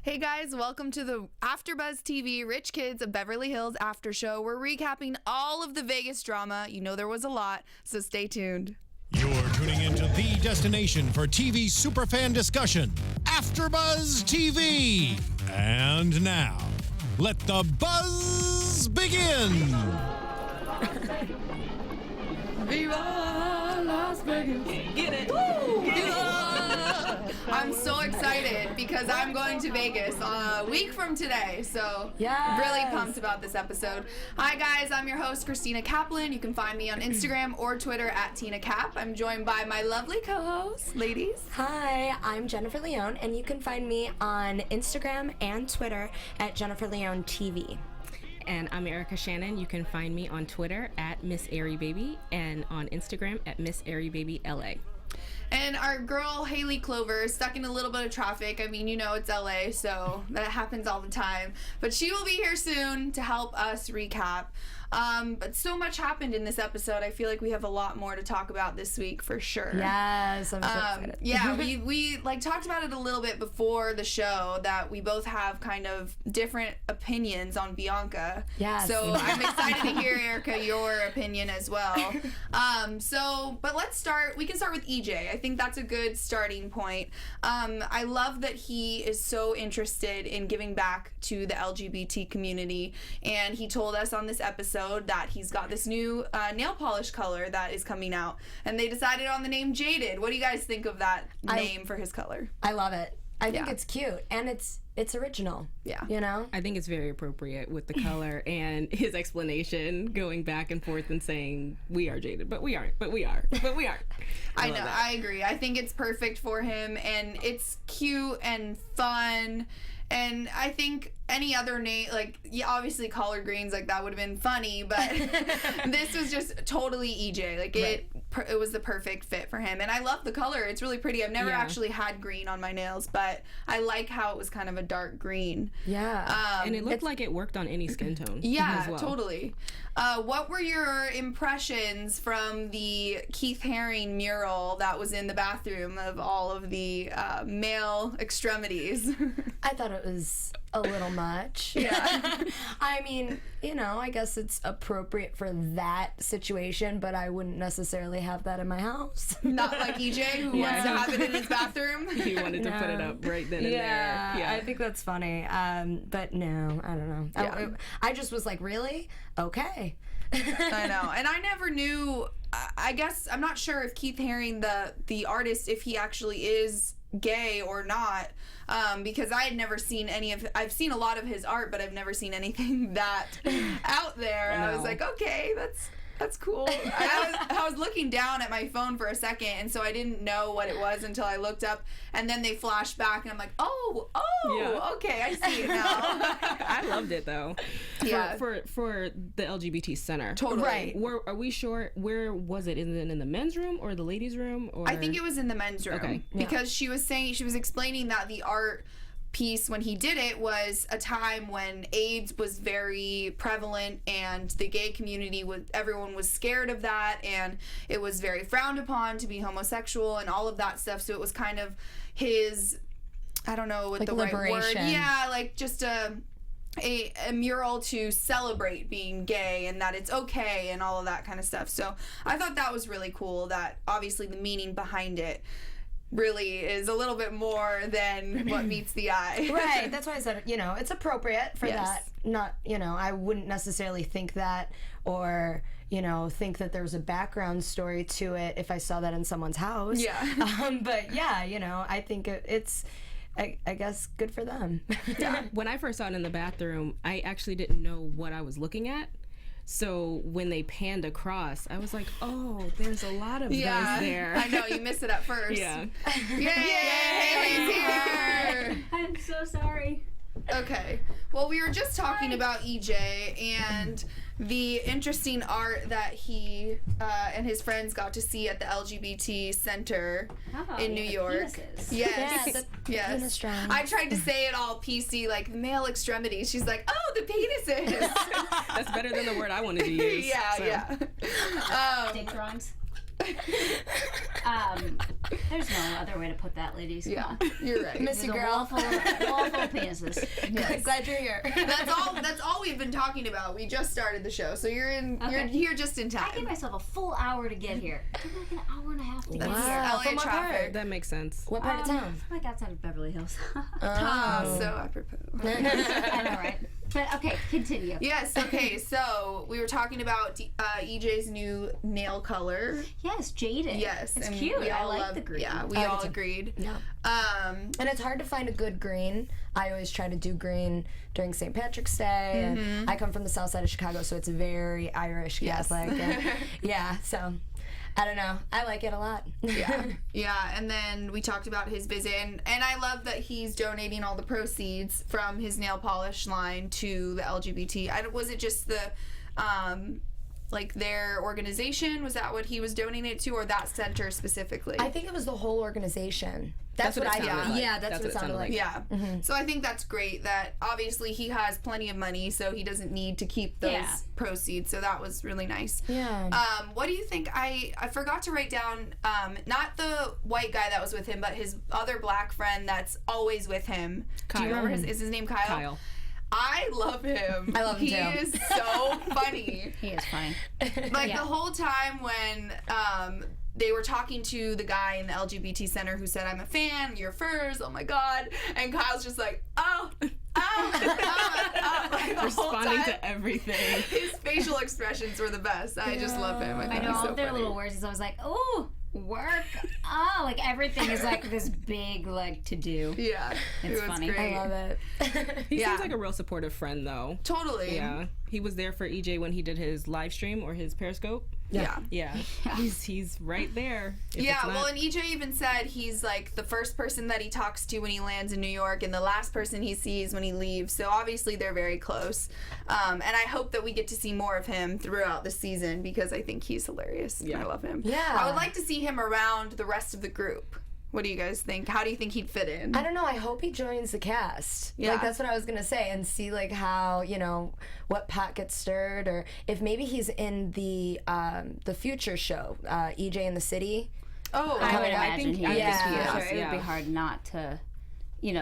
Hey guys, welcome to the AfterBuzz TV Rich Kids of Beverly Hills After Show. We're recapping all of the Vegas drama. You know there was a lot, so stay tuned. You're tuning into the destination for TV superfan discussion, AfterBuzz TV. And now, let the buzz begin. Viva Las Vegas! Get it! Woo! I'm so excited because I'm going to Vegas a week from today, so really pumped about this episode. Hi guys, I'm your host Christina Kaplan. You can find me on Instagram or Twitter at Tina Cap. I'm joined by my lovely co-hosts, ladies. Hi, I'm Jennifer Leon, and you can find me on Instagram and Twitter at Jennifer Leon TV. And I'm Erica Shannon. You can find me on Twitter at Miss Airy Baby and on Instagram at Miss Airy Baby LA. And our girl Hayley Clover is stuck in a little bit of traffic. I mean, you know it's LA, so that happens all the time. But she will be here soon to help us recap. But so much happened in this episode. I feel like we have a lot more to talk about this week for sure. Yes, I'm so excited. Yeah, we like talked about it a little bit before the show that we both have kind of different opinions on Bianca. Yes. So I'm excited to hear, Erica, your opinion as well. But let's start. We can start with EJ. I think that's a good starting point. I love that he is so interested in giving back to the LGBT community, and he told us on this episode that he's got this new nail polish color that is coming out, and they decided on the name Jaded. What do you guys think of that name for his color? I love it. I think it's cute, and it's original. Yeah. You know? I think it's very appropriate with the color and his explanation going back and forth and saying, we are jaded, but we aren't, but we are, but we aren't. I know, I agree. I think it's perfect for him, and it's cute and fun. And I think any other name, like, yeah, obviously collard greens, like, that would have been funny, but this was just totally EJ. Like, it was the perfect fit for him. And I love the color. It's really pretty. I've never actually had green on my nails, but I like how it was kind of a dark green. Yeah. And it looked like it worked on any skin tone. Yeah, as well. totally. What were your impressions from the Keith Haring mural that was in the bathroom of all of the male extremities? I thought it was a little much. Yeah. I mean, you know, I guess it's appropriate for that situation, but I wouldn't necessarily have that in my house. Not like EJ, who wants to have it in his bathroom. He wanted to put it up right then and there. Yeah, I think that's funny. But no, I don't know. Yeah. I just was like, really? Okay. I know. And I never knew, I guess, I'm not sure if Keith Haring, the artist, if he actually is gay or not, because I had never seen I've seen a lot of his art, but I've never seen anything that out there. I was like, okay, that's cool. I was looking down at my phone for a second, and so I didn't know what it was until I looked up, and then they flashed back, and I'm like, okay, I see it now. I loved it though. Yeah. For the LGBT center. Totally. Right. Are we sure? Where was it? Is it in the men's room or the ladies' room? Or I think it was in the men's room. Okay. Because she was explaining that the art piece when he did it was a time when AIDS was very prevalent, and the gay community everyone was scared of that, and it was very frowned upon to be homosexual and all of that stuff. So it was kind of his, I don't know what like the right word. liberation. Yeah, like just a mural to celebrate being gay and that it's okay and all of that kind of stuff. So I thought that was really cool, that obviously the meaning behind it really is a little bit more than what meets the eye. Right. That's why I said, you know, it's appropriate for that. Not, you know, I wouldn't necessarily think that, or, you know, think that there's a background story to it if I saw that in someone's house. Yeah. But yeah, you know, I think it's, I guess, good for them. Yeah. When I first saw it in the bathroom, I actually didn't know what I was looking at. So when they panned across, I was like, oh, there's a lot of those there. I know, you missed it at first. Yeah. Yay! Haley's here! I'm so sorry. Okay. Well, we were just talking about EJ and the interesting art that he and his friends got to see at the LGBT Center in New York. Penises. Yes. Yeah, penis drawing. I tried to say it all PC, like the male extremities. She's like, oh, the penises. That's better than the word I wanted to use. Yeah. Dick drawings. There's no other way to put that, ladies. Come Yeah, on. you're right. Missy There's a girl. wall full of penises. Yes. Glad you're here. That's all we've been talking about. We just started the show, so you're here just in I gave time. myself a full hour to get here. It took me like an hour and a half to get That's here. LA From what traffic. part? That makes sense. What part of town? Like outside of Beverly Hills. Oh, so apropos. I know, right? But okay, continue. Yes. Okay. So we were talking about EJ's new nail color. Yes, jaded. Yes, it's and cute. we I all like love the green. Yeah, we I do all too. agreed. Yeah. Um, And it's hard to find a good green. I always try to do green during St. Patrick's Day. And I come from the south side of Chicago, so it's very Irish Yes. Catholic. And yeah, so I don't know. I like it a lot. yeah. And then we talked about his visit, and I love that he's donating all the proceeds from his nail polish line to the LGBT. Was it just the like their organization? Was that what he was donating it to, or that center specifically? I think it was the whole organization. That's what what it I sounded like. Yeah, that's what it sounded like. Yeah. So I think that's great that obviously he has plenty of money, so he doesn't need to keep those Yeah. proceeds. So that was really nice. Yeah. What do you think? I forgot to write down not the white guy that was with him, but his other black friend that's always with him. Do you Kyle. remember is his name Kyle? Kyle. I love him. I love him he too. is so funny. He is funny. Like Yeah. the whole time when they were talking to the guy in the LGBT center who said, "I'm a fan, you're furs, oh my god," and Kyle's just like, oh. Like the whole Responding time, to everything. his facial expressions were the best. I just love him. I I think know he's all so their funny. little words. He's always like, "Ooh, work." Oh, like everything is like this big like to do. Yeah, It's it was funny. great. I love it. He Yeah. seems like a real supportive friend, though. Totally. Yeah, he was there for EJ when he did his live stream or his Periscope. Yeah. Yeah, he's right there. If Yeah, it's not- well, and EJ even said he's like the first person that he talks to when he lands in New York and the last person he sees when he leaves. So obviously they're very close. And I hope that we get to see more of him throughout the season because I think he's hilarious. Yeah. I love him. Yeah. I would like to see him around the rest of the group. What do you guys think? How do you think he'd fit in? I don't know. I hope he joins the cast. Yeah. Like, that's what I was going to say. And see, like, how, what pot gets stirred. Or if maybe he's in the future show, EJ in the City. Oh, I would I imagine think- he I is. think he for is, sure. It would yeah. be hard not to,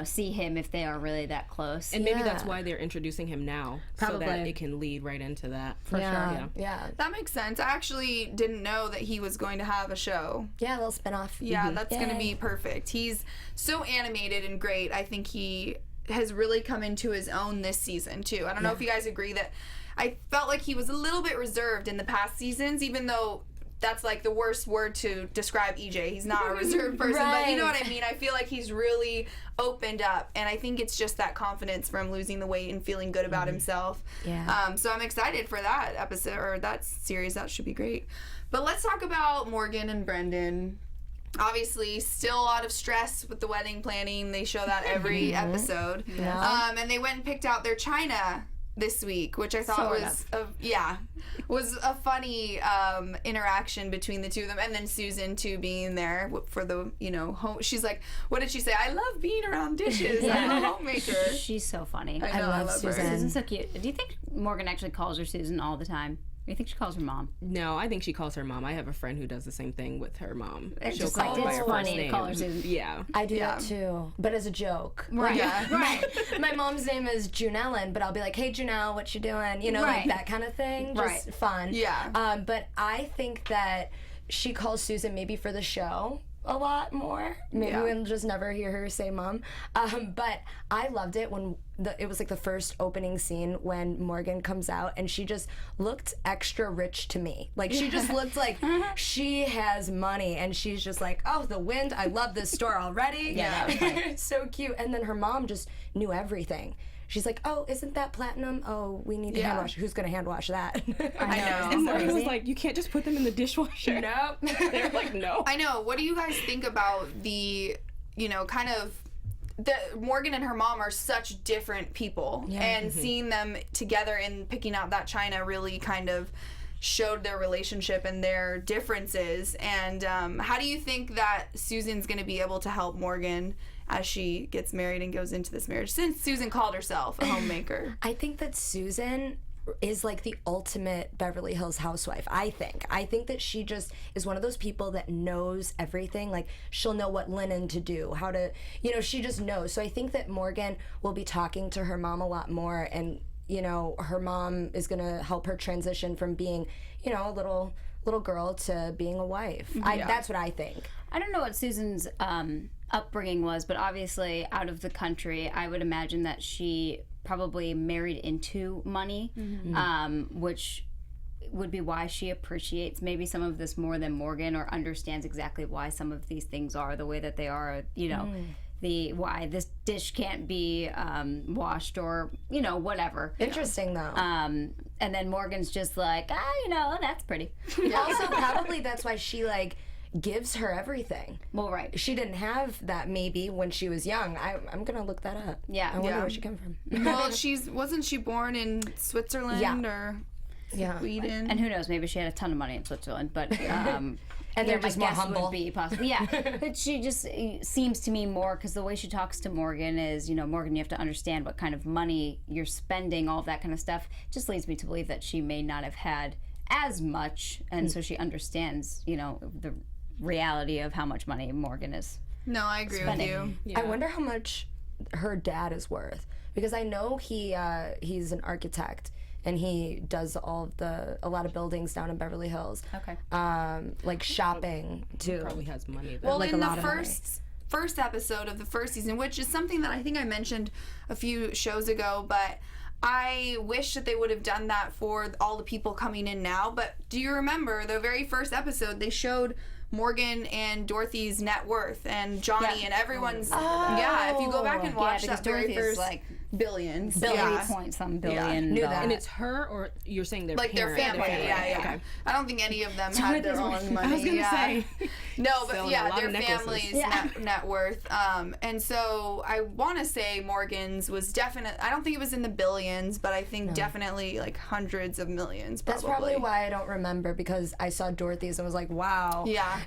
see him if they are really that close. and maybe that's Yeah. why they're introducing him now, so that Probably. it can lead right into that. For Yeah. sure. Yeah. that makes sense. I actually didn't know that he was going to have a show. Yeah, a little spinoff. Yeah, that's going to Yay. be perfect. He's so animated and great. I think he has really come into his own this season, too. I don't know if you guys agree that I felt like he was a little bit reserved in the past seasons, even though that's like the worst word to describe EJ. He's not a reserved person, but you know what I mean? I feel like he's really opened up, and I think it's just that confidence from losing the weight and feeling good about himself. Yeah. So I'm excited for that episode, or that series. That should be great. But let's talk about Morgan and Brendan. Obviously, still a lot of stress with the wedding planning. They show that every episode. Yeah. And they went and picked out their china this week, which I thought Sort was a funny interaction between the two of them, and then Susan too being there for the home. She's like, what did she say? I love being around dishes. I'm a homemaker. She's so funny. I know, I love love her. Susan. Susan's so cute. Do you think Morgan actually calls her Susan all the time? Or do you think she calls her mom? No, I think she calls her mom. I have a friend who does the same thing with her mom. It's She'll just call like, her by it's her funny first to name. call her Susan. Yeah. I do Yeah. that too, but as a joke. Right. Yeah. Right. My mom's name is Junellen, but I'll be like, "Hey, Junelle, what you doing?" Like Right. that kind of thing. Just Right. fun. Yeah. But I think that she calls Susan maybe for the show a lot more. Maybe Yeah. we'll just never hear her say mom. But I loved it when it was like the first opening scene when Morgan comes out and she just looked extra rich to me. Like she just looked like she has money and she's just like, oh, the wind, I love this store already. Yeah, that was So cute. And then her mom just knew everything. She's like, oh, isn't that platinum? Oh, we need to hand wash. Who's going to hand wash that? I know. And Morgan was like, you can't just put them in the dishwasher. Nope. They're like, no. I know. What do you guys think about the, kind of, Morgan and her mom are such different people, and seeing them together and picking out that china really kind of showed their relationship and their differences. And how do you think that Susan's going to be able to help Morgan as she gets married and goes into this marriage, since Susan called herself a homemaker? I think that Susan is like the ultimate Beverly Hills housewife, I think that she just is one of those people that knows everything. Like, she'll know what linen to do, how to, she just knows. So I think that Morgan will be talking to her mom a lot more, and her mom is gonna help her transition from being a little girl to being a wife. That's what I think. I don't know what Susan's upbringing was, but obviously out of the country, I would imagine that she probably married into money, which would be why she appreciates maybe some of this more than Morgan, or understands exactly why some of these things are the way that they are, why this dish can't be washed, or whatever. Interesting though. And then Morgan's just like, that's pretty. Also, probably that's why she gives her everything. Well, right. She didn't have that maybe when she was young. I'm gonna look that up. Yeah. I wonder where she came from. Well, wasn't she born in Switzerland or Sweden? And who knows? Maybe she had a ton of money in Switzerland, but and they're just more humble. Would be possible. Yeah, but she just seems to me more, because the way she talks to Morgan is, Morgan, you have to understand what kind of money you're spending, all of that kind of stuff. Just leads me to believe that she may not have had as much, and so she understands, the reality of how much money Morgan is. No, I agree spending. with you. Yeah. I wonder how much her dad is worth, because I know he's an architect, and he does a lot of buildings down in Beverly Hills. Okay. Like shopping too. Probably has money though. Well, Like in a the lot of money. first episode of the first season, which is something that I think I mentioned a few shows ago, but I wish that they would have done that for all the people coming in now. But do you remember the very first episode, they showed Morgan and Dorothy's net worth, and Johnny and everyone's if you go back and watch because that very Dorothy's first billions. Yeah. Point some billion. Knew that. And it's her, or you're saying their like their parent? family, yeah. Okay. I don't think any of them had their own money. I was gonna say. No, but Selling a yeah, lot their of necklaces. family's net worth. And so I want to say Morgan's was definitely, I don't think it was in the billions, but I think definitely like hundreds of millions. Probably. That's probably why I don't remember, because I saw Dorothy's and was like, wow. Yeah.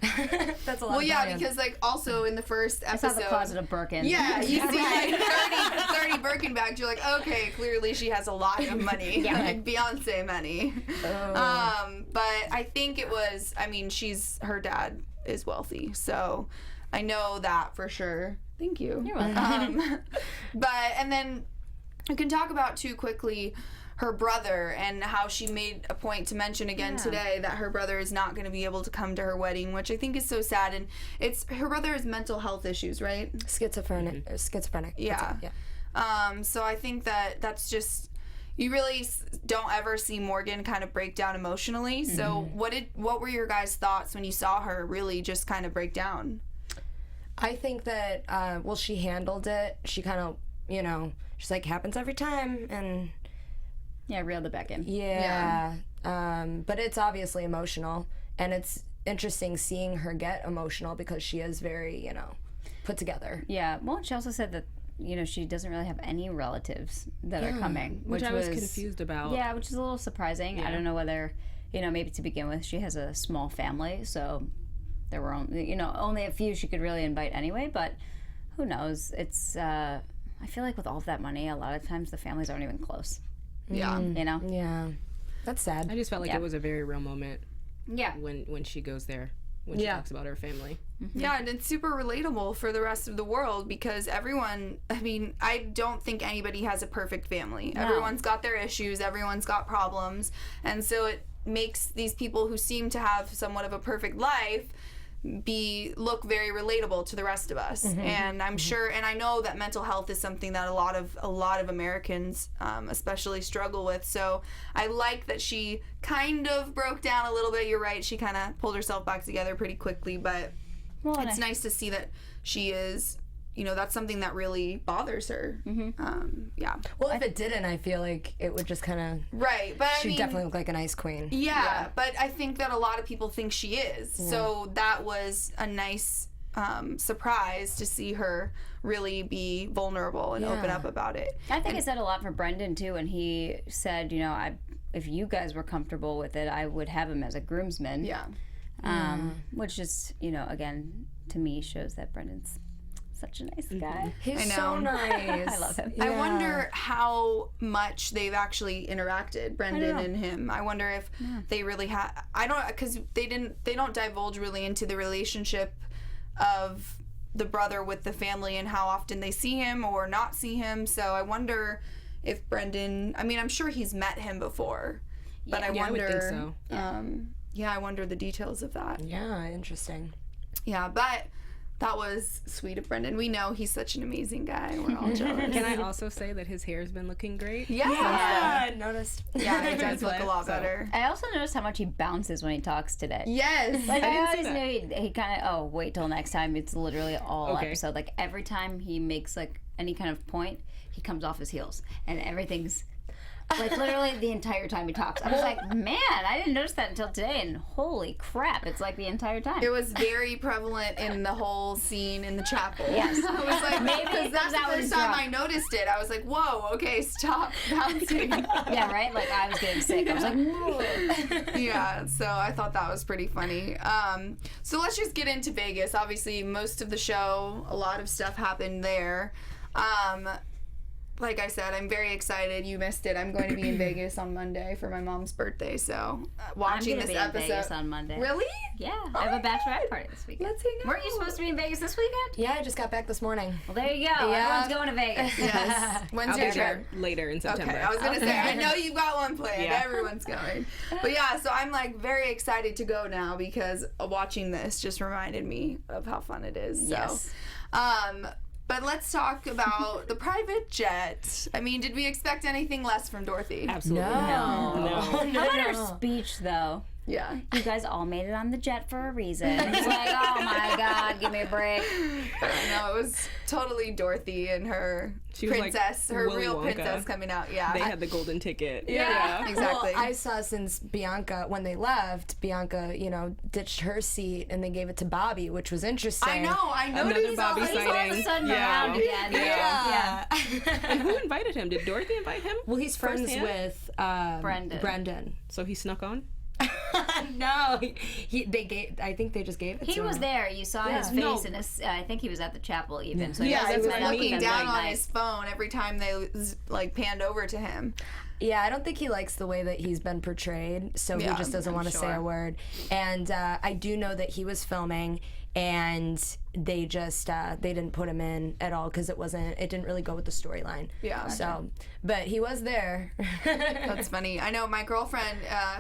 That's a lot. Well, of yeah, billions. because like also in the first I episode. saw the closet of Birkin. Yeah, you see like 30 Birkin bags. You're like, okay, clearly she has a lot of money. Like Beyonce money. But I think it was, her dad is wealthy. So I know that for sure. Thank you. You're welcome. And then we can talk about too quickly her brother, and how she made a point to mention again today that her brother is not going to be able to come to her wedding, which I think is so sad. And it's her brother has mental health issues, right? Schizophrenic. Yeah. So I think that's just, you really don't ever see Morgan kind of break down emotionally. So what were your guys' thoughts when you saw her really just kind of break down? I think that she handled it. She kind of, she's like, happens every time, and reeled it back in. But it's obviously emotional, and it's interesting seeing her get emotional, because she is very, put together. Yeah. Well, she also said that she doesn't really have any relatives that are coming, which I was confused about. Yeah, which is a little surprising. I don't know whether, maybe to begin with, she has a small family, so there were only a few she could really invite anyway. But who knows? It's I feel like with all of that money, a lot of times the families aren't even close. Yeah. Yeah. That's sad. I just felt like it was a very real moment. Yeah. When she goes there, when she talks about her family. Yeah, and it's super relatable for the rest of the world, because everyone, I don't think anybody has a perfect family. No. Everyone's got their issues, everyone's got problems, and so it makes these people who seem to have somewhat of a perfect life look very relatable to the rest of us. And I'm sure, and I know that mental health is something that a lot of Americans especially struggle with. So I like that she kind of broke down a little bit. You're right, she kind of pulled herself back together pretty quickly, but it's nice to see that she is, that's something that really bothers her. Well, if it didn't, I feel like it would just kind of... Right, but she'd definitely look like an ice queen. Yeah, but I think that a lot of people think she is. Yeah. So that was a nice surprise to see her really be vulnerable and open up about it. I think it said a lot for Brendan, too, and he said, if you guys were comfortable with it, I would have him as a groomsman. Yeah. Which just, again, to me shows that Brendan's Such a nice guy. He's I so know. nice. I love him. I wonder how much they've actually interacted, Brendan and him. I wonder if they really have. I don't, because they don't divulge really into the relationship of the brother with the family and how often they see him or not see him. So I wonder if Brendan. I mean, I'm sure he's met him before, but I Yeah, I would wonder. think so. Yeah, I wonder the details of that. Yeah, interesting. Yeah, but that was sweet of Brendan. We know he's such an amazing guy. We're all jealous. Can I also say that his hair has been looking great? Yeah. I noticed. Yeah, it does look a lot better. I also noticed how much he bounces when he talks today. Yes. Like I didn't see always that. knew he kind of, oh, wait till next time. It's literally all Okay. episode. Like every time he makes like any kind of point, he comes off his heels, and everything's like literally the entire time he talks. I was like, man, I didn't notice that until today, and holy crap, it's like the entire time. It was very prevalent in the whole scene in the chapel. Yes. I was like, Maybe because that's the that was first time drunk. I noticed it. I was like, whoa, okay, stop bouncing. Yeah, right? Like I was getting sick. I was like, whoa. Yeah, so I thought that was pretty funny. So let's just get into Vegas. Obviously, most of the show, a lot of stuff happened there. Like I said, I'm very excited. You missed it. I'm going to be in Vegas on Monday for my mom's birthday. So watching I'm gonna this be in episode. Vegas on Monday. Really? Yeah, I have a bachelorette party this weekend. Let's hang out. Weren't you supposed to be in Vegas this weekend? Yeah, I just got back this morning. Well, there you go. Yeah. Everyone's going to Vegas. Yes. When's I'll your be trip? there later in September. Okay, I was gonna say I know you've got one planned. Yeah. Everyone's going, but yeah. So I'm like very excited to go now because watching this just reminded me of how fun it is. So, Yes. But let's talk about the private jet. I mean, did we expect anything less from Dorothy? Absolutely. No. No. How about her speech, though? Yeah. You guys all made it on the jet for a reason. It's like, oh my God, give me a break. I know it was totally Dorothy and her She was like princess, her Willy real Wonka. princess coming out. Yeah. They had the golden ticket. Yeah. Exactly. Well, I saw since Bianca, when they left, Bianca, ditched her seat and they gave it to Bobby, which was interesting. I know. I Another noticed. Bobby I was He's all of a sighting. sudden Yeah. around again. Yeah. And who invited him? Did Dorothy invite him? Well, he's friends Firsthand? with Brendan. So he snuck on? No, I think they just gave it He to was him. there. You saw his face, No. and I think he was at the chapel even. So Yeah, he he was met up with looking them down that on night. his phone every time they like panned over to him. Yeah, I don't think he likes the way that he's been portrayed, so Yeah, he just doesn't I'm want to say sure. a word. And I do know that he was filming, and they just they didn't put him in at all because it didn't really go with the storyline. Yeah. So, but he was there. That's funny. I know my girlfriend,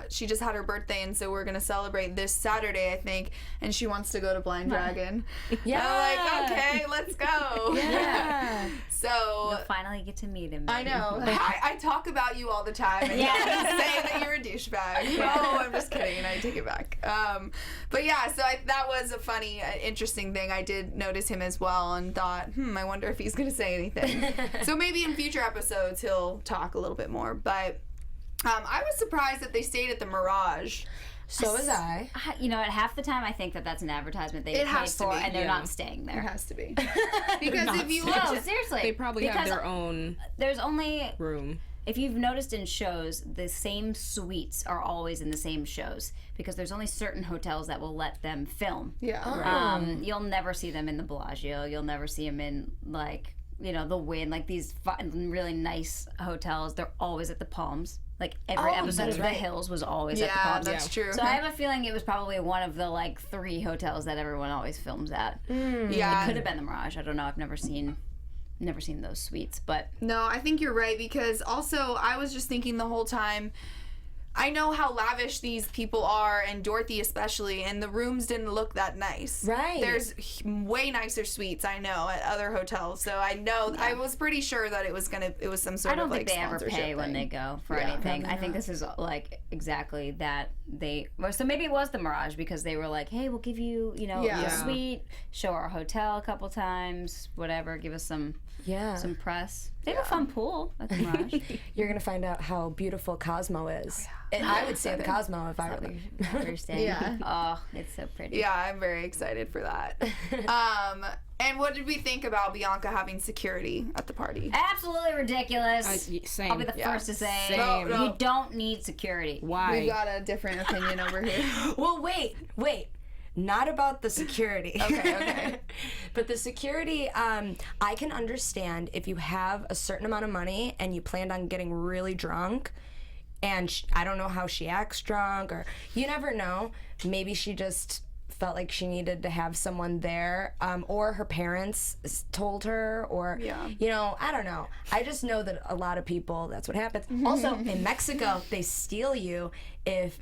she just had her birthday, and so we're going to celebrate this Saturday, I think, and she wants to go to Blind Dragon. Yeah. I'm like, okay, let's go. Yeah. So, You'll finally get to meet him. I know. I talk about you all the time, and Yeah. you say that you're a douchebag. Oh, I'm just kidding, and I take it back. But yeah, so that was a funny, interesting thing. I did notice him as well and thought, I wonder if he's going to say anything. So maybe in future episodes he'll talk a little bit more. But I was surprised that they stayed at the Mirage. So was I. At half the time I think that that's an advertisement they It paid has to for, be, and they're yeah. not staying It there. has to be. Because if you look No, seriously. They probably have because their own There's only room. If you've noticed in shows, the same suites are always in the same shows because there's only certain hotels that will let them film. Yeah. You'll never see them in the Bellagio. You'll never see them in the Wynn, like these really nice hotels. They're always at the Palms. Like every episode of The Hills was always at the Yeah, Palms. that's true. So I have a feeling it was probably one of the 3 hotels that everyone always films at. Yeah. It could have been the Mirage. I don't know. I've never seen those suites, but No, I think you're right because also I was just thinking the whole time, I know how lavish these people are, and Dorothy especially, and the rooms didn't look that nice. Right. There's way nicer suites, I know, at other hotels. So I know, I was pretty sure that it was some sort I don't of think they ever sponsorship pay when thing. they go for Yeah, anything. I think this is exactly that so maybe it was the Mirage because they were like, hey, we'll give you, Yeah. a suite, show our hotel a couple times, whatever, give us some press. They have a fun pool at the Mirage. You're gonna find out how beautiful Cosmo is. And I would say the Cosmo if I were there. Understand? Yeah. Oh, it's so pretty. Yeah, I'm very excited for that. And what did we think about Bianca having security at the party? Absolutely ridiculous. Same. I'll be the first to say Same. No. you don't need security. Why? We've got a different opinion over here. Well, wait. not about the security. Okay. But the security, I can understand if you have a certain amount of money and you planned on getting really drunk, and I don't know how she acts drunk, or you never know. Maybe she just felt like she needed to have someone there, or her parents told her, or you know, I don't know. I just know that a lot of people, that's what happens. Also, in Mexico, they steal you if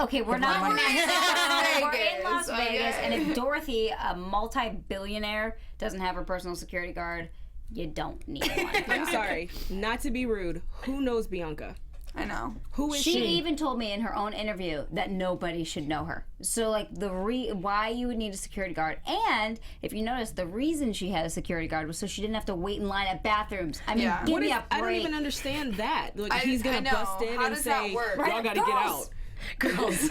Okay, we're not in Mexico. We're in Las Okay. Vegas, and if Dorothy, a multi-billionaire, doesn't have her personal security guard, you don't need one. I'm sorry, not to be rude. Who knows Bianca? I know. Who is She she? even told me in her own interview that nobody should know her. So, like, why you would need a security guard. And, if you notice, the reason she had a security guard was so she didn't have to wait in line at bathrooms. I mean, Yeah. give What me is- a break. I don't even understand that. Like, he's I gonna know. bust in How and does that say, work? "Y'all gotta get out." girls.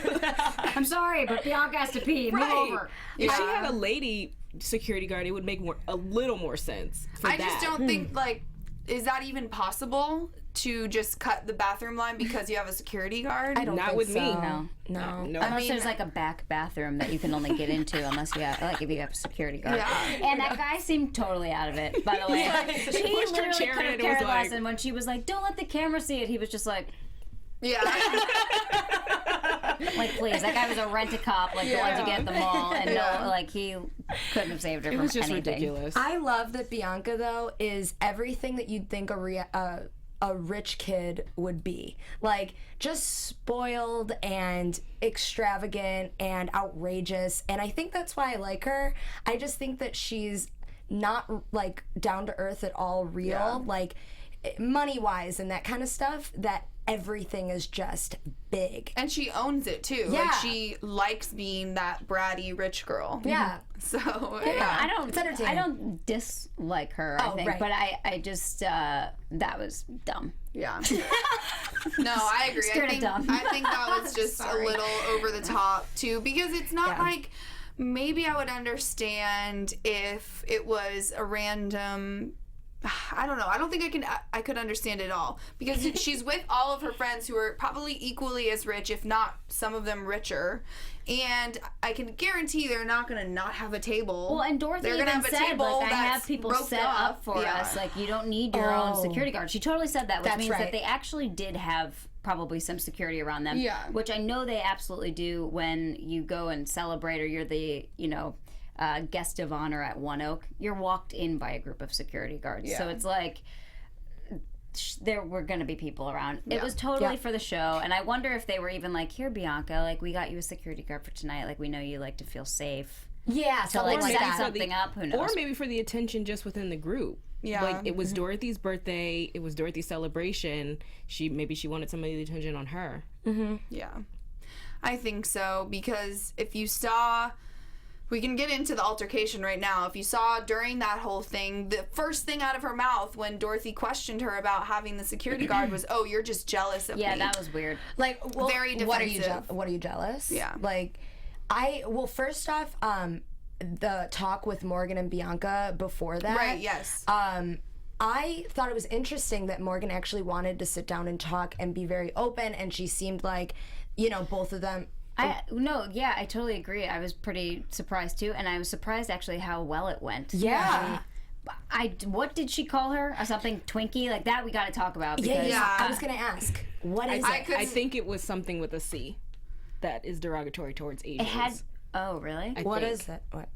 I'm sorry, but Bianca has to pee. Move over. If she had a lady security guard, it would make a little more sense. For I that. just don't think, like, is that even possible to just cut the bathroom line because you have a security guard? I don't Not think with so. me. No. No. No. Unless mean- there's like a back bathroom that you can only get into unless you have, like, if you have a security guard. Yeah. And that guy seemed totally out of it, by the way. She He pushed her literally chair could in have and was cared less. like- And when she was like, "Don't let the camera see it," he was just like, Yeah. like, please. That guy was a rent-a-cop, like the ones you get at the mall, and Yeah. no, like he couldn't have saved her It from was just anything. ridiculous. I love that Bianca, though, is everything that you'd think a rich kid would be. Like, just spoiled and extravagant and outrageous. And I think that's why I like her. I just think that she's not, like, down to earth at all real. Like, money-wise and that kind of stuff, that everything is just big. And she owns it too. Yeah. Like, she likes being that bratty rich girl. Yeah. So I don't. It's entertaining. I don't dislike her. I Oh, think, right. but I just that was dumb. Yeah. No, I agree. Scared of dumb. I think that was just a little over the top too, because it's not like, maybe I would understand if it was a random, I don't know. I don't think I could understand it all, because she's with all of her friends who are probably equally as rich, if not some of them richer. And I can guarantee they're not going to not have a table. Well, and Dorothy They're gonna even have a said, table like, I have that's people roped set off. up for Yeah. us. Like, you don't need your own Oh. security guard. She totally said that, which That's means right. that they actually did have probably some security around them. Yeah. Which I know they absolutely do when you go and celebrate, or you're the, guest of honor at One Oak. You're walked in by a group of security guards. So Yeah. it's like, there were going to be people around. It was totally for the show, and I wonder if they were even like, "Here, Bianca, like, we got you a security guard for tonight. Like, we know you like to feel safe." Yeah, So, like, something like set that. something up. Who knows? Or maybe for the attention just within the group. Yeah. Like, it was Dorothy's birthday. It was Dorothy's celebration. Maybe she wanted some of the attention on her. Yeah, I think so, because if you saw, we can get into the altercation right now. If you saw during that whole thing, the first thing out of her mouth when Dorothy questioned her about having the security guard was, "Oh, you're just jealous of Yeah, me." that was weird. Like, well, Very what are you defensive. what are you jealous? Yeah. Like, first off, the talk with Morgan and Bianca before that. Right, yes. I thought it was interesting that Morgan actually wanted to sit down and talk and be very open, and she seemed like, both of them. I totally agree. I was pretty surprised too, and I was surprised actually how well it went. Yeah. What did she call her? Or something Twinkie like that? We got to talk about because Yeah. I was gonna ask, what is I it? couldn't- I think it was something with a C that is derogatory towards Asians. it had. Oh, really? What think. is it? What?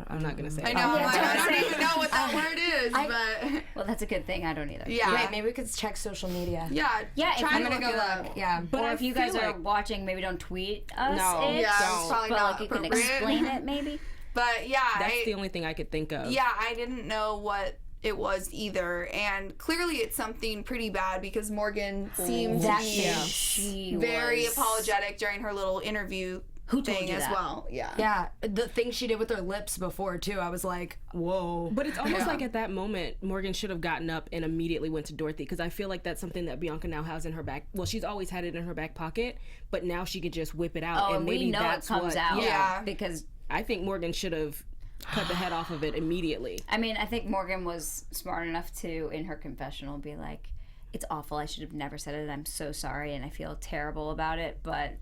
I'm not going to say I it. know. yeah, I'm like, I I was don't gonna even know what that word is, but Well, that's a good thing. I don't either. yeah. Right, maybe we could check social media. Yeah. Yeah, if Try I'm to gonna look Go it up. look. Yeah. But Or I if you feel guys are like- watching, maybe don't tweet us. No, it, Yeah, don't. it's probably but not like you can appropriate. explain it, maybe. But yeah, That's the only thing I could think of. Yeah, I didn't know what it was either, and clearly it's something pretty bad, because Morgan seemed to That be is- She very was- apologetic during her little interview Who told thing you as that? well. Yeah. Yeah, the thing she did with her lips before too, I was like, whoa. But it's almost like at that moment, Morgan should have gotten up and immediately went to Dorothy, because I feel like that's something that Bianca now has in her back. Well, she's always had it in her back pocket, but now she could just whip it out. Oh, and maybe we know it that's comes what, out. Yeah. Because I think Morgan should have cut the head off of it immediately. I mean, I think Morgan was smart enough to, in her confessional, be like, "It's awful. I should have never said it. I'm so sorry, and I feel terrible about it." But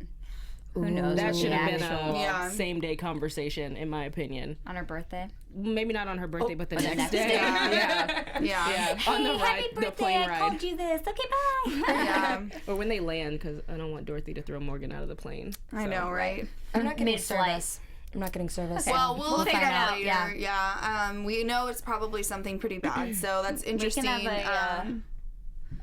Who knows? That should have been Yeah. a same day conversation, in my opinion. On her birthday. Maybe not on her birthday, but the the next next day. day. Yeah. Yeah. On the ride, the plane ride. you this. Okay, bye. Yeah. Or when they land, because I don't want Dorothy to throw Morgan out of the plane. I know, right? I'm not getting Mid-flight. service. I'm not getting service. Well, we'll figure find it out out, later. yeah. We know it's probably something pretty bad, so that's interesting. have a,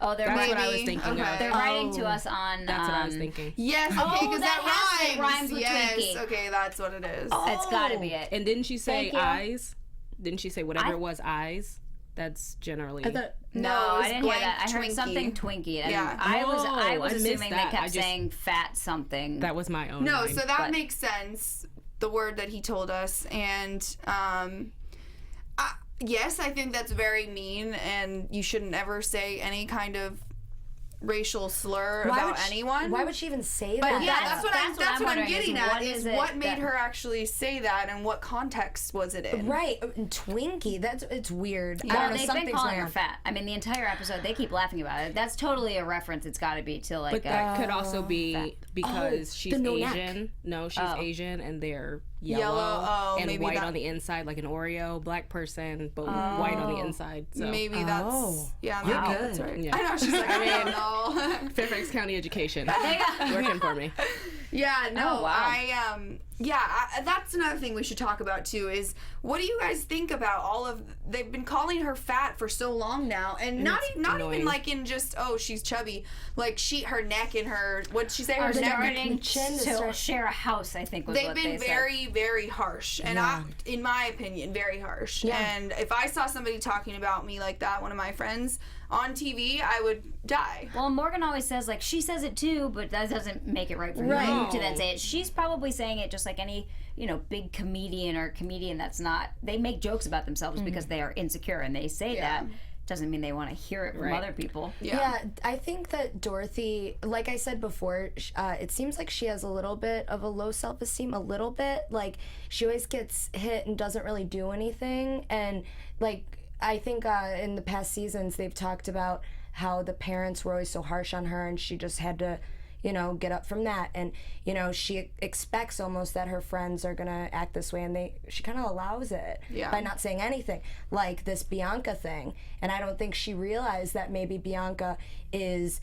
Oh, they're That's writing. what I was thinking Okay. of. They're writing to us on. That's what I was thinking. Yes, okay, Oh, because that has to rhymes. rhymes with yes, Twinkie. okay, that's what it is. It's got to be it. And didn't she say Thank you. eyes? Didn't she say whatever it was, eyes? That's generally. No, No, it I was didn't hear blank that. I heard Twinkie. something Twinkie. And Yeah. I was I missed assuming they that. kept I just- saying fat something. That was my own. No, mind. so that but- makes sense. The word that he told us, and yes, I think that's very mean, and you shouldn't ever say any kind of racial slur about anyone. Why would she even say But that? yeah, that's what I'm wondering is getting what at. is Is it what made that- her actually say that, and what context was it in? Right, Twinkie. It's weird. I Well, don't know. they've Something's been calling going her on. fat. I mean, the entire episode, they keep laughing about it. That's totally a reference. It's got to be to like. But that could also be fat. because she's no neck. Asian. No, she's Asian, and they're Yellow, yellow, oh, and maybe white that- on the inside, like an Oreo. Black person, but white on the inside. So Maybe that's Oh. yeah. You're Maybe good. that's right. Yeah. I know. She's like, I don't know. Fairfax County education working for me. Yeah, no, Oh, wow. that's another thing we should talk about too is what do you guys think about all of they've been calling her fat for so long now, and not even annoying. like in just she's chubby, like her neck and her what'd she say her Are neck starting chin to to start- share a house, I think was they've what been they said. very very harsh, and in my opinion very harsh. And if I saw somebody talking about me like that, one of my friends on TV, I would die. Well, Morgan always says, like, she says it too, but that doesn't make it right for you to then say it. She's probably saying it just like any, big comedian or comedian that's not. They make jokes about themselves because they are insecure, and they say that. Doesn't mean they want to hear it from other people. Yeah, I think that Dorothy, like I said before, it seems like she has a little bit of a low self-esteem, a little bit. Like, she always gets hit and doesn't really do anything. And, like, I think in the past seasons they've talked about how the parents were always so harsh on her, and she just had to, get up from that. And, she expects almost that her friends are gonna act this way, and she kind of allows it by not saying anything, like this Bianca thing. And I don't think she realized that maybe Bianca is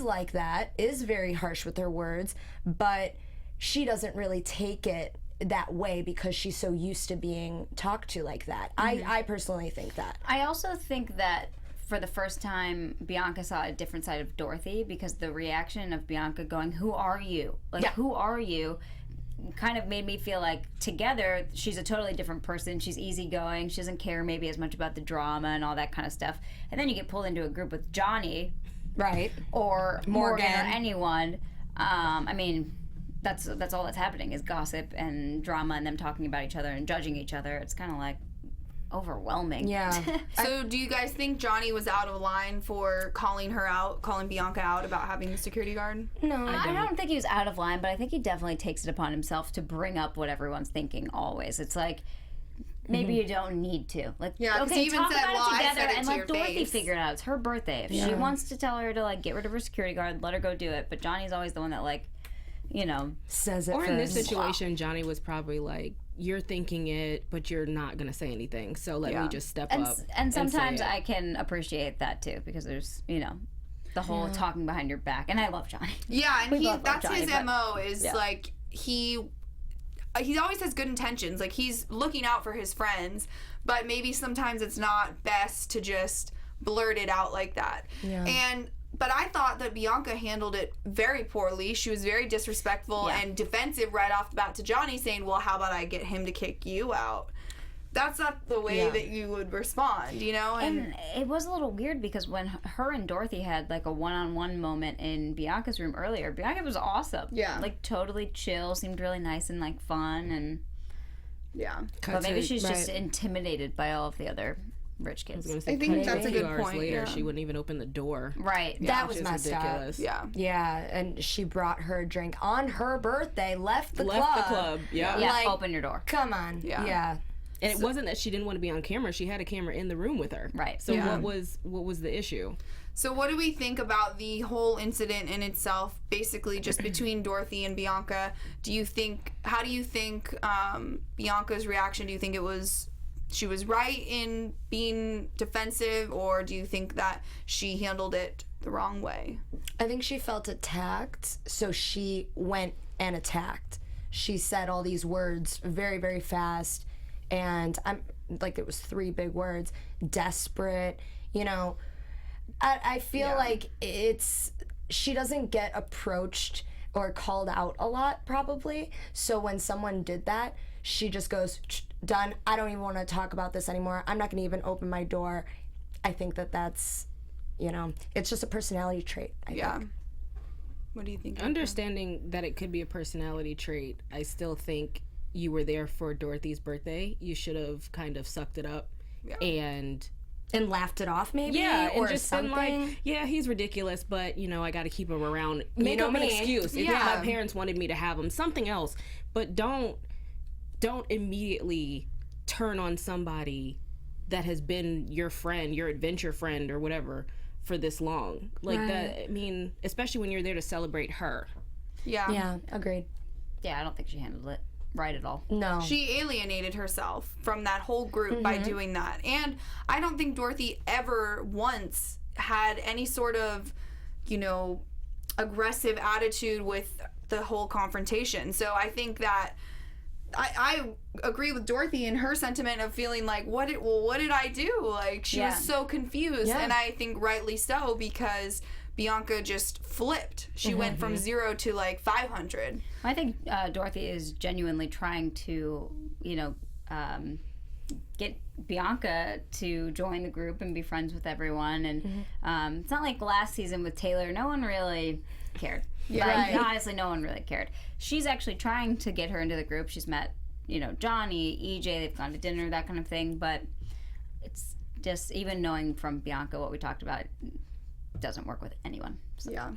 like that, is very harsh with her words, but she doesn't really take it that way because she's so used to being talked to like that. I personally think that. I also think that for the first time, Bianca saw a different side of Dorothy, because the reaction of Bianca going, "Who are you? Like, who are you?" kind of made me feel like together she's a totally different person. She's easygoing. She doesn't care maybe as much about the drama and all that kind of stuff. And then you get pulled into a group with Johnny, Right. or Morgan or Morgan. anyone. I mean, that's all that's happening is gossip and drama and them talking about each other and judging each other. It's kind of like overwhelming. Yeah. So do you guys think Johnny was out of line for calling Bianca out about having the security guard? No. I don't think he was out of line, but I think he definitely takes it upon himself to bring up what everyone's thinking always. It's like, maybe you don't need to. Like, Yeah, 'cause okay, he even talk said, about "Well, it I together said it and to let your Dorothy face." figure it out. It's her birthday. If she wants to tell her to, like, get rid of her security guard, let her go do it. But Johnny's always the one that, like, Says it Or in this first. situation, Johnny was probably like, "You're thinking it, but you're not gonna say anything. So let me just step up." and say sometimes it." I can appreciate that too, because there's, the whole talking behind your back. And I love Johnny. Yeah, and both love that's Johnny, his but- MO is like he always has good intentions. Like he's looking out for his friends, but maybe sometimes it's not best to just blurt it out like that. Yeah. But I thought that Bianca handled it very poorly. She was very disrespectful and defensive right off the bat to Johnny, saying, "Well, how about I get him to kick you out?" That's not the way that you would respond, And it was a little weird because when her and Dorothy had like a one-on-one moment in Bianca's room earlier, Bianca was awesome. Yeah. Like totally chill, seemed really nice and like fun, and yeah. but maybe she's just intimidated by all of the other rich I was kids. gonna say, I think cut that's to a few good hours point, later, yeah. she wouldn't even open the door. Right. That Which was is messed ridiculous. Yeah. Yeah, and she brought her a drink on her birthday, left the Left club. the club. Yeah. Yeah, Like, open your door. Come on. Yeah. Yeah. And it wasn't that she didn't want to be on camera. She had a camera in the room with her. Right. So what was the issue? So what do we think about the whole incident in itself, basically just between Dorothy and Bianca? How do you think Bianca's reaction, do you think she was right in being defensive, or do you think that she handled it the wrong way? I think she felt attacked, so she went and attacked. She said all these words very, very fast, and I'm like, it was 3 big words: desperate, you know. I feel like she doesn't get approached or called out a lot, probably. So when someone did that, she just goes, done. I don't even want to talk about this anymore. I'm not going to even open my door. I think that's, you know, it's just a personality trait, I think. What do you think? Understanding that it could be a personality trait, I still think you were there for Dorothy's birthday. You should have kind of sucked it up And laughed it off, maybe? Yeah, or and just something. been like, yeah, he's ridiculous, but, you know, I got to keep him around. Make An me. excuse. If Yeah. my parents wanted me to have him, something else. But don't immediately turn on somebody that has been your friend, your adventure friend or whatever for this long. Like that, I mean, especially when you're there to celebrate her. Yeah, agreed. Yeah, I don't think she handled it right at all. No. She alienated herself from that whole group by doing that. And I don't think Dorothy ever once had any sort of, you know, aggressive attitude with the whole confrontation. So I think that I agree with Dorothy in her sentiment of feeling like, what did I do? Like, she was so confused. And I think rightly so, because Bianca just flipped. She went from 0 to like 500. I think Dorothy is genuinely trying to, you know, get Bianca to join the group and be friends with everyone. And it's not like last season with Taylor. No one really cared. Honestly, no one really cared. She's actually trying to get her into the group. She's met, you know, Johnny, EJ. They've gone to dinner, that kind of thing. But it's just, even knowing from Bianca what we talked about, doesn't work with anyone. So. Yeah.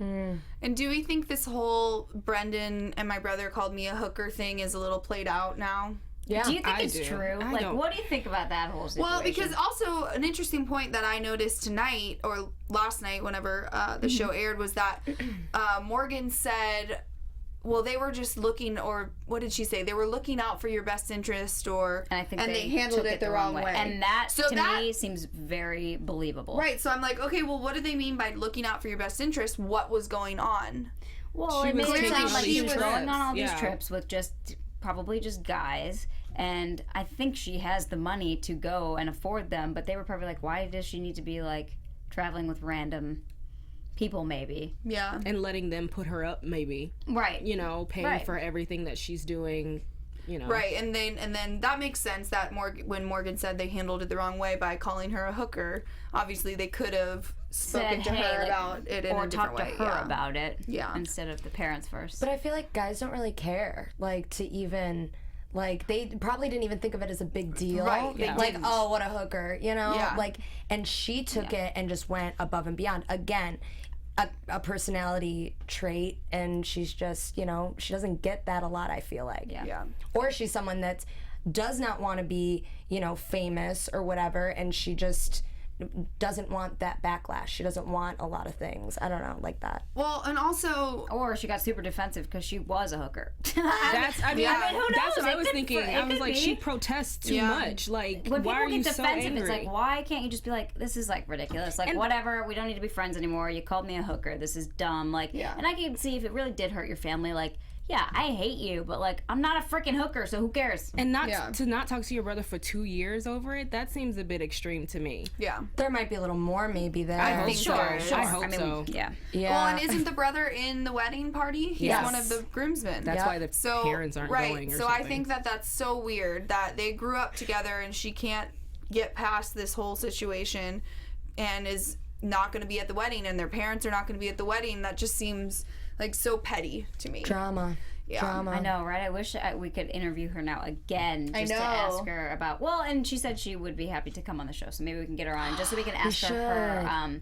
And do we think this whole Brendan and my brother called me a hooker thing is a little played out now? Yeah. Do you think I it's do. true? I Like, don't. what do you think about that whole situation? Well, because also an interesting point that I noticed tonight or last night, whenever the show aired, was that Morgan said, well, they were just looking, or what did she say? They were looking out for your best interest, or and I think they handled took it the wrong way. And that, So to that- me, seems very believable. Right, so I'm like, okay, well, what do they mean by looking out for your best interest? What was going on? Well, She it was made it taking sound all like these she was trips. going on all these Yeah. trips with probably just guys. And I think she has the money to go and afford them, but they were probably like, why does she need to be like traveling with random people, maybe? Yeah. And letting them put her up, maybe. Right. You know, paying Right. for everything that she's doing, you know. Right, and then that makes sense that when Morgan said they handled it the wrong way by calling her a hooker, obviously they could have spoken to her like, about it in or a different talked to way. her yeah. about it Yeah. instead of the parents first. But I feel like guys don't really care, like, to even, like, they probably didn't even think of it as a big deal. Right, they Like, didn't. oh, what a hooker, you know? Yeah. Like, and she took it and just went above and beyond. Again, a personality trait, and she's just, you know, she doesn't get that a lot, I feel like. Yeah. Or she's someone that does not want to be, you know, famous or whatever, and she just doesn't want that backlash. She doesn't want a lot of things. I don't know, like that. Well, and also, Or she got super defensive because she was a hooker. That's, I mean, Yeah. who knows? that's what I It was could- thinking. it I was could like, be. she protests too Yeah. much. Like, When why people are you get so defensive, angry? it's like, why can't you just be like, this is like ridiculous? Like, whatever, we don't need to be friends anymore. You called me a hooker. This is dumb. Like, Yeah. and I can see if it really did hurt your family, like, yeah, I hate you, but like, I'm not a freaking hooker, so who cares? And not Yeah. to not talk to your brother for 2 years over it, that seems a bit extreme to me. yeah. There might be a little more maybe there. I think so. Sure. I hope I mean, so. yeah. Yeah. Well, and isn't the brother in the wedding party? He's Yes. one of the groomsmen. That's Yeah. why the So parents aren't right. going or so something. I think that that's so weird that they grew up together and she can't get past this whole situation and is not going to be at the wedding, and their parents are not going to be at the wedding. That just seems like so petty to me. Drama. Yeah. Drama. I know, right? I wish we could interview her now again just to know. ask her about. Well, and she said she would be happy to come on the show, so maybe we can get her on just so we can ask her,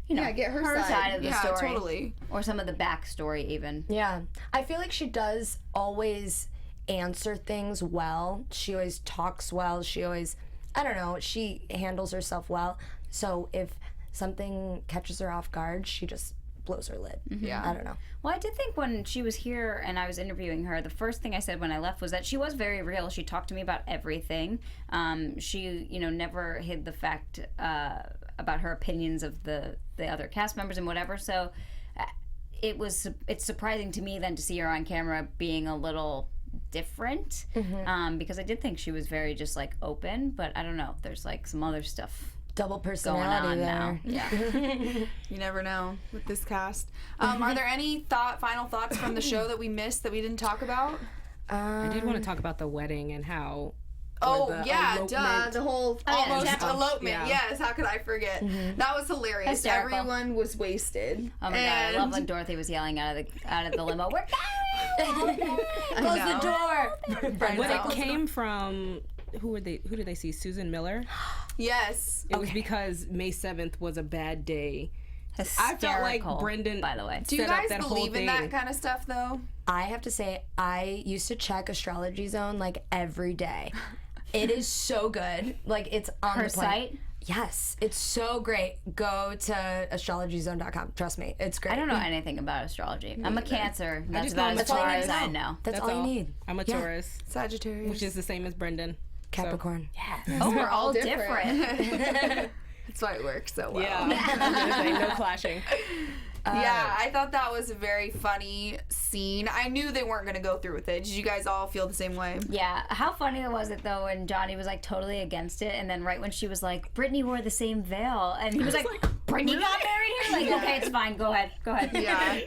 you know, Yeah, get her side of the yeah, story, totally. or some of the backstory even. Yeah. I feel like she does always answer things well. She always talks well. She always, I don't know, she handles herself well. So if something catches her off guard, she just blows her lid. Yeah. I don't know. Well, I did think when she was here and I was interviewing her, the first thing I said when I left was that she was very real. She talked to me about everything. She, never hid the fact about her opinions of the other cast members and whatever. So it's surprising to me then to see her on camera being a little different, because I did think she was very just like open, but I don't know. There's like some other stuff Double going personality on there. now. Yeah. You never know with this cast. Are there any final thoughts from the show that we missed that we didn't talk about? I did want to talk about the wedding and how. Oh, the yeah, elopement. the whole yeah, almost chapter. elopement. Yeah. Yes, how could I forget? That was hilarious. Hysterical. Everyone was wasted. Oh my god, I love when Dorothy was yelling out of the limo. We're Close the door. But it came from who did they see? Susan Miller. Yes. It was because May 7th was a bad day. hysterical. I felt like Brendan, by the way. Do you set up guys that whole believe in thing. that kind of stuff, though? I have to say, I used to check Astrology Zone like every day. It is so good. Like, it's on Her the planet. site? Yes, it's so great. Go to astrologyzone.com. Trust me, it's great. I don't know anything about astrology. I'm a Cancer. That's just about know as I'm a far Taurus. as I know. That's all you need. I'm a Yeah. Taurus, Sagittarius. which is the same as Brendan. Capricorn. Oh, we're all different. That's why it works so well. Yeah, I was gonna say, no clashing. Yeah, I thought that was a very funny scene. I knew they weren't going to go through with it. Did you guys all feel the same way? Yeah, how funny was it though when Johnny was like totally against it, and then right when she was like, Brittany wore the same veil, and he was like, Brittany got married here? Like, okay, it's fine, go ahead. Yeah.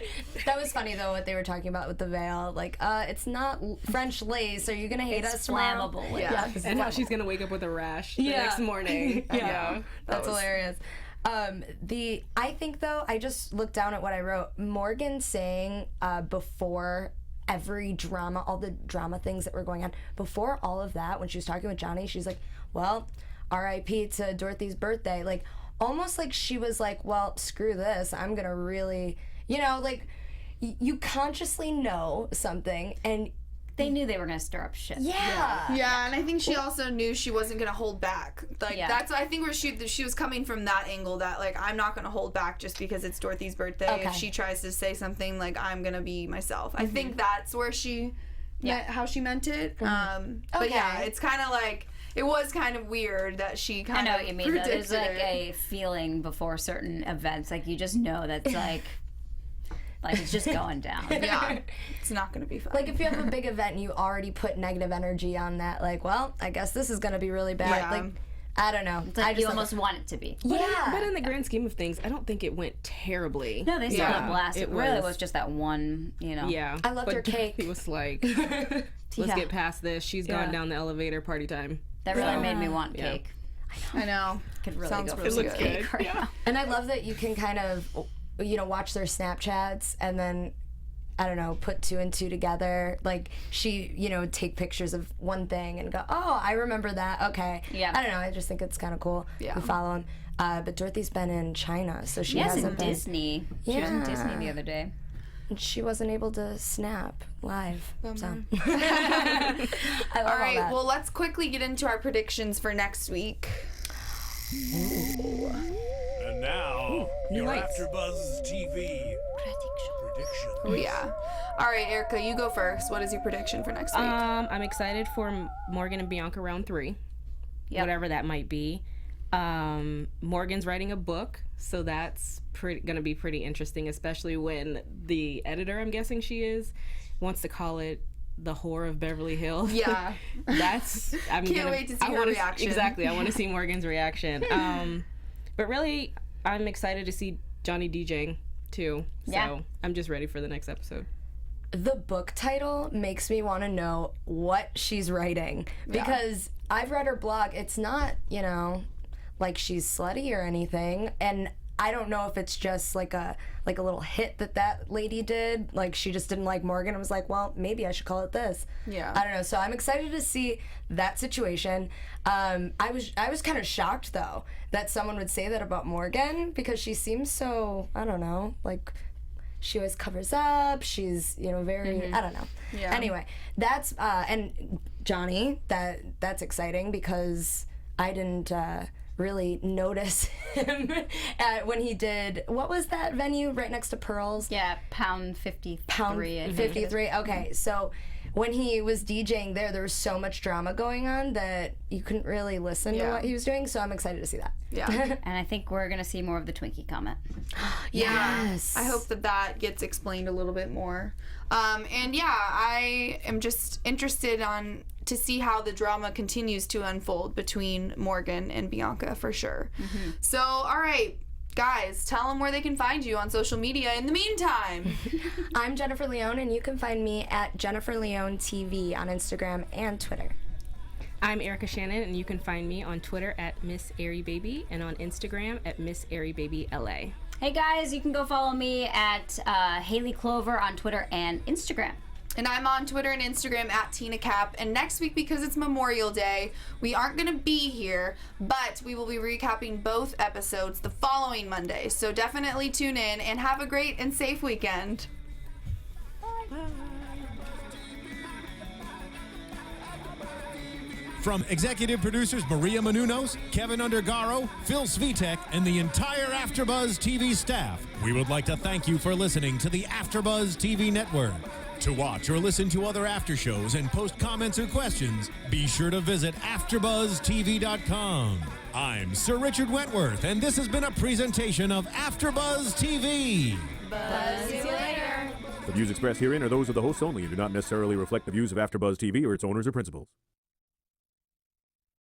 That was funny though what they were talking about with the veil. Like, it's not French lace. Are you gonna hate It's us tomorrow? flammable. Yeah. And how she's gonna wake up with a rash the next morning. Yeah. That's hilarious. I think though, I just looked down at what I wrote. Morgan saying before every drama, all the drama things that were going on, before all of that, when she was talking with Johnny, she's like, well, R.I.P. to Dorothy's birthday. Like, almost like she was like, well, screw this. I'm gonna really, like, you consciously know something, and They knew they were going to stir up shit. yeah. Yeah, and I think she also knew she wasn't going to hold back. Like, Yeah. that's, I think, where she was coming from that angle that, like, I'm not going to hold back just because it's Dorothy's birthday. Okay. If she tries to say something, like, I'm going to be myself. I think that's where she, how she meant it. But yeah, it's kind of like, it was kind of weird that she I kind know of what you mean. Though. There's predicted like it. a feeling before certain events, like you just know that's like it's just going down. Yeah, it's not going to be fun. Like, if you have a big event and you already put negative energy on that, like, well, I guess this is gonna be really bad. Yeah. Like, I don't know. It's like I you just almost want it to be. But in the grand scheme of things, I don't think it went terribly. No, they still had a blast. It really was. was just that one, Yeah. I loved but her cake. He was like, let's Yeah. get past this. She's gone down the elevator, party time. That really made me want Yeah. cake. I know. Could really Sounds go for really some good. cake right now. And I love that you can kind of, watch their Snapchats and then, I don't know, put two and two together. Like, she, would take pictures of one thing and go, oh, I remember that. Okay. Yeah. I don't know. I just think it's kind of cool. Yeah. We follow him. But Dorothy's been in China, so she Yes, in hasn't been. Disney. She was in Yeah. Disney the other day. She wasn't able to snap live. So. I love All right, that. well, let's quickly get into our predictions for next week. And now, your lights. AfterBuzz TV prediction. Oh, yeah. All right, Erica, you go first. What is your prediction for next week? I'm excited for Morgan and Bianca round 3. Yep. Whatever that might be. Morgan's writing a book, so that's gonna be pretty interesting, especially when the editor, I'm guessing she is, wants to call it The Whore of Beverly Hills. Yeah. Can't wait to see her reaction. Exactly, I want to see Morgan's reaction. But really, I'm excited to see Johnny DJing too. So Yeah. I'm just ready for the next episode. The book title makes me want to know what she's writing, because I've read her blog. It's not, like she's slutty or anything, and I don't know if it's just like a little hit that lady did. Like, she just didn't like Morgan and was like, well, maybe I should call it this. Yeah. I don't know. So I'm excited to see that situation. I was kind of shocked though that someone would say that about Morgan, because she seems so, I don't know, like, she always covers up. She's, you know, very, I don't know. Yeah. Anyway, that's, and Johnny, that's exciting because I didn't really notice him when he did, what was that venue right next to Pearl's? Yeah, Pound 53. Pound 53. Okay, so when he was DJing there was so much drama going on that you couldn't really listen to what he was doing, so I'm excited to see that. Yeah. And I think we're going to see more of the Twinkie comment. Yes. I hope that gets explained a little bit more. And yeah, I am just interested to see how the drama continues to unfold between Morgan and Bianca for sure. So, all right, guys, tell them where they can find you on social media in the meantime. I'm Jennifer Leone, and you can find me at Jennifer Leone TV on Instagram and Twitter. I'm Erica Shannon, and you can find me on Twitter at Miss Airy Baby and on Instagram at Miss Airy Baby LA. Hey guys, you can go follow me at Hayley Clover on Twitter and Instagram. And I'm on Twitter and Instagram at Tina Cap. And next week, because it's Memorial Day, we aren't going to be here, but we will be recapping both episodes the following Monday. So definitely tune in and have a great and safe weekend. Bye. From executive producers Maria Menounos, Kevin Undergaro, Phil Svitek, and the entire AfterBuzz TV staff, we would like to thank you for listening to the AfterBuzz TV network. To watch or listen to other after shows and post comments or questions, be sure to visit AfterBuzzTV.com. I'm Sir Richard Wentworth, and this has been a presentation of AfterBuzz TV. Buzz you later. The views expressed herein are those of the hosts only and do not necessarily reflect the views of AfterBuzz TV or its owners or principals.